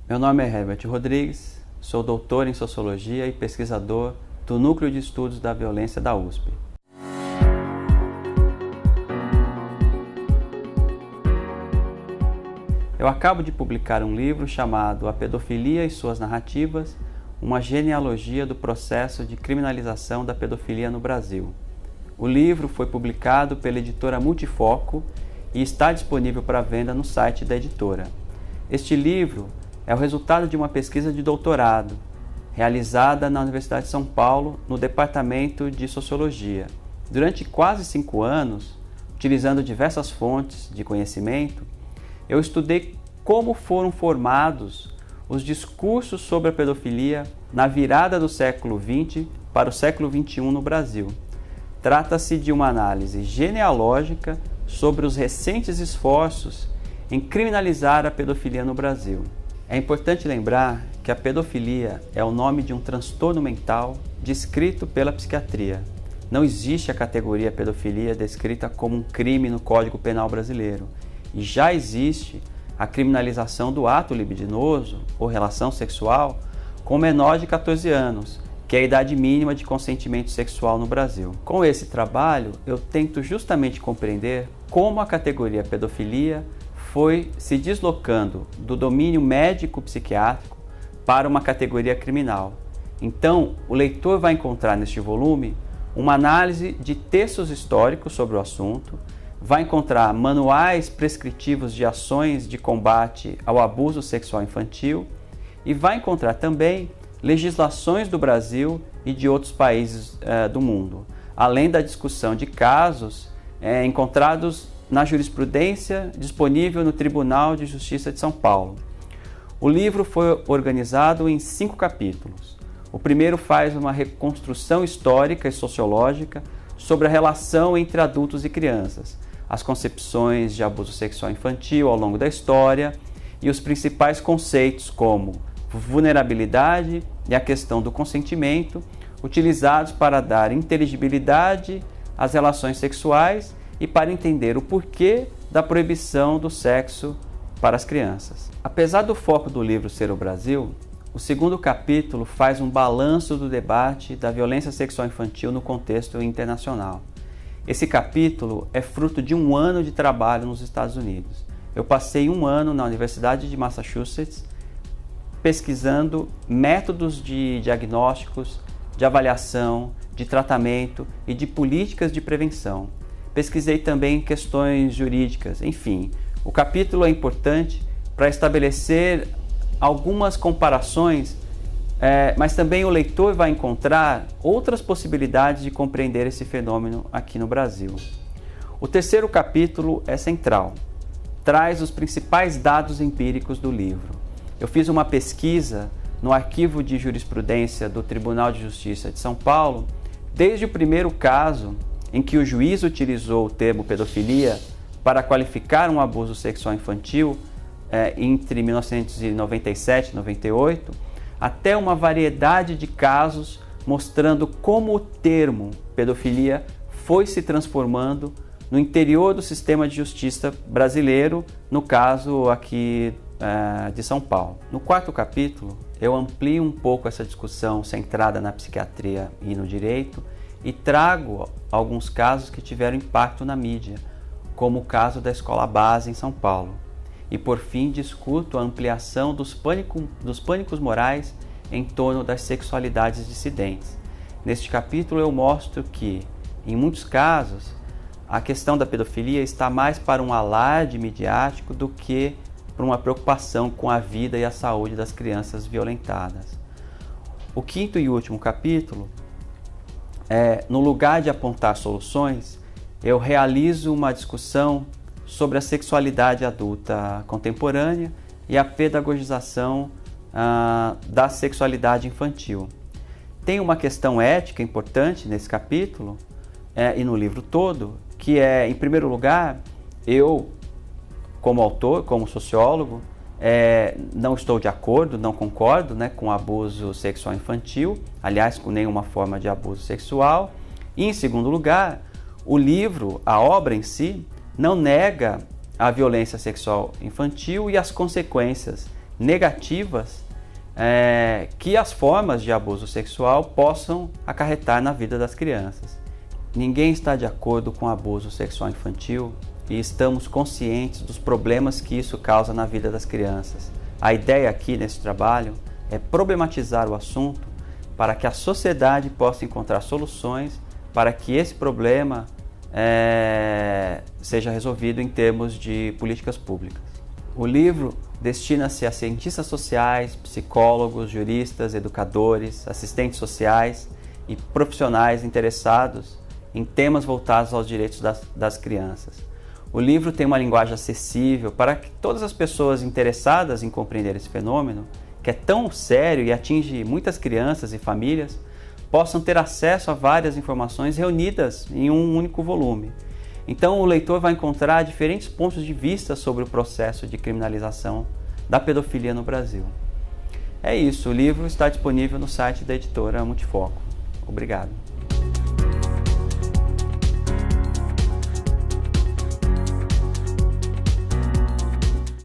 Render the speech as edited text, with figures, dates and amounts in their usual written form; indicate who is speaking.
Speaker 1: Meu nome é Herbert Rodrigues, sou doutor em Sociologia e pesquisador do Núcleo de Estudos da Violência da USP. Eu acabo de publicar um livro chamado A Pedofilia e Suas Narrativas, uma genealogia do processo de criminalização da pedofilia no Brasil. O livro foi publicado pela editora Multifoco e está disponível para venda no site da editora. Este livro é o resultado de uma pesquisa de doutorado, realizada na Universidade de São Paulo, no Departamento de Sociologia. Durante quase 5 anos, utilizando diversas fontes de conhecimento, eu estudei como foram formados os discursos sobre a pedofilia na virada do século XX para o século XXI no Brasil. Trata-se de uma análise genealógica sobre os recentes esforços em criminalizar a pedofilia no Brasil. É importante lembrar que a pedofilia é o nome de um transtorno mental descrito pela psiquiatria. Não existe a categoria pedofilia descrita como um crime no Código Penal brasileiro. E já existe a criminalização do ato libidinoso ou relação sexual com menor de 14 anos, que é a idade mínima de consentimento sexual no Brasil. Com esse trabalho, eu tento justamente compreender como a categoria pedofilia foi se deslocando do domínio médico-psiquiátrico para uma categoria criminal. Então, o leitor vai encontrar neste volume uma análise de textos históricos sobre o assunto, vai encontrar manuais prescritivos de ações de combate ao abuso sexual infantil e vai encontrar também legislações do Brasil e de outros países do mundo, além da discussão de casos encontrados na jurisprudência disponível no Tribunal de Justiça de São Paulo. O livro foi organizado em 5 capítulos. O primeiro faz uma reconstrução histórica e sociológica sobre a relação entre adultos e crianças, as concepções de abuso sexual infantil ao longo da história e os principais conceitos como vulnerabilidade e a questão do consentimento, utilizados para dar inteligibilidade às relações sexuais e para entender o porquê da proibição do sexo para as crianças. Apesar do foco do livro ser o Brasil, o segundo capítulo faz um balanço do debate da violência sexual infantil no contexto internacional. Esse capítulo é fruto de 1 ano de trabalho nos Estados Unidos. Eu passei 1 ano na Universidade de Massachusetts pesquisando métodos de diagnósticos, de avaliação, de tratamento e de políticas de prevenção. Pesquisei também questões jurídicas, enfim. O capítulo é importante para estabelecer algumas comparações, mas também o leitor vai encontrar outras possibilidades de compreender esse fenômeno aqui no Brasil. O terceiro capítulo é central, traz os principais dados empíricos do livro. Eu fiz uma pesquisa no arquivo de jurisprudência do Tribunal de Justiça de São Paulo, desde o primeiro caso em que o juiz utilizou o termo pedofilia para qualificar um abuso sexual infantil entre 1997 e 98, até uma variedade de casos mostrando como o termo pedofilia foi se transformando no interior do sistema de justiça brasileiro, no caso aqui de São Paulo. No 4º capítulo, eu amplio um pouco essa discussão centrada na psiquiatria e no direito e trago alguns casos que tiveram impacto na mídia, como o caso da Escola Base em São Paulo. E por fim, discuto a ampliação dos pânicos morais em torno das sexualidades dissidentes. Neste capítulo eu mostro que, em muitos casos, a questão da pedofilia está mais para um alarde midiático do que para uma preocupação com a vida e a saúde das crianças violentadas. O 5º e último capítulo, no lugar de apontar soluções, eu realizo uma discussão sobre a sexualidade adulta contemporânea e a pedagogização da sexualidade infantil. Tem uma questão ética importante nesse capítulo e no livro todo, que é, em primeiro lugar, eu, como autor, como sociólogo, não estou de acordo, não concordo com o abuso sexual infantil, aliás, com nenhuma forma de abuso sexual. E, em segundo lugar, o livro, a obra em si, não nega a violência sexual infantil e as consequências negativas que as formas de abuso sexual possam acarretar na vida das crianças. Ninguém está de acordo com o abuso sexual infantil e estamos conscientes dos problemas que isso causa na vida das crianças. A ideia aqui nesse trabalho é problematizar o assunto para que a sociedade possa encontrar soluções para que esse problema seja resolvido em termos de políticas públicas. O livro destina-se a cientistas sociais, psicólogos, juristas, educadores, assistentes sociais e profissionais interessados em temas voltados aos direitos das crianças. O livro tem uma linguagem acessível para que todas as pessoas interessadas em compreender esse fenômeno, que é tão sério e atinge muitas crianças e famílias, possam ter acesso a várias informações reunidas em um único volume. Então o leitor vai encontrar diferentes pontos de vista sobre o processo de criminalização da pedofilia no Brasil. É isso, o livro está disponível no site da editora Multifoco. Obrigado.